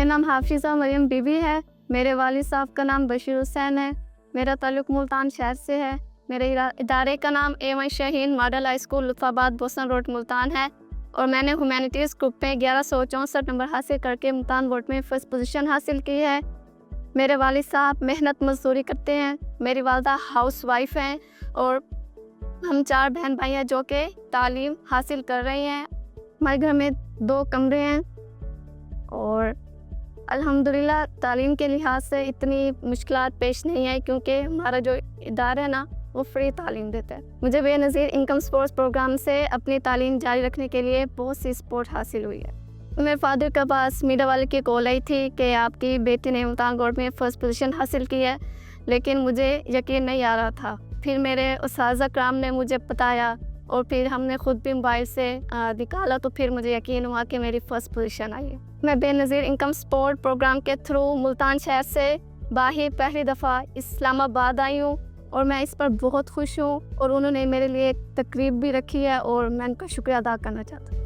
नाम हाफिज़ा मरियम बीबी है। मेरे वालिद साहब का नाम बशीर हुसैन है। मेरा ताल्लुक़ मुल्तान शहर से है। मेरे इदारे का नाम A one Shaheen model high school Lutfabad Bosan road Multan है और मैंने ह्यूमैनिटीज़ ग्रुप में 1164 नंबर हासिल करके मुल्तान बोर्ड में फ़र्स्ट पोजीशन हासिल की है। मेरे वालिद साहब मेहनत मज़दूरी करते हैं। मेरी वालदा हाउसवाइफ हैं और हम 4 बहन भाई हैं जो कि तालीम हासिल कर रही हैं। हमारे घर में 2 कमरे हैं और अल्हम्दुलिल्लाह तालीम के लिहाज से इतनी मुश्किलात पेश नहीं आई क्योंकि हमारा जो इदारा है ना वो फ्री तालीम देता है। मुझे बेनज़ीर इनकम स्पोर्ट्स प्रोग्राम से अपनी तालीम जारी रखने के लिए बहुत सी सपोर्ट हासिल हुई है। मेरे फादर के पास मीडिया वाले की कॉल आई थी कि आपकी बेटी ने मुल्तान बोर्ड में फ़र्स्ट पोजीशन हासिल की है, लेकिन मुझे यकीन नहीं आ रहा था। फिर मेरे उस्ताज़ा कराम ने मुझे बताया और फिर हमने ख़ुद भी मोबाइल से निकाला तो फिर मुझे यकीन हुआ कि मेरी फ़र्स्ट पोजीशन आई है। मैं बेनज़ीर इनकम स्पोर्ट प्रोग्राम के थ्रू मुल्तान शहर से बाहर पहली दफ़ा इस्लामाबाद आई हूँ और मैं इस पर बहुत खुश हूँ और उन्होंने मेरे लिए एक तकरीब भी रखी है और मैं उनका शुक्रिया अदा करना चाहती हूँ।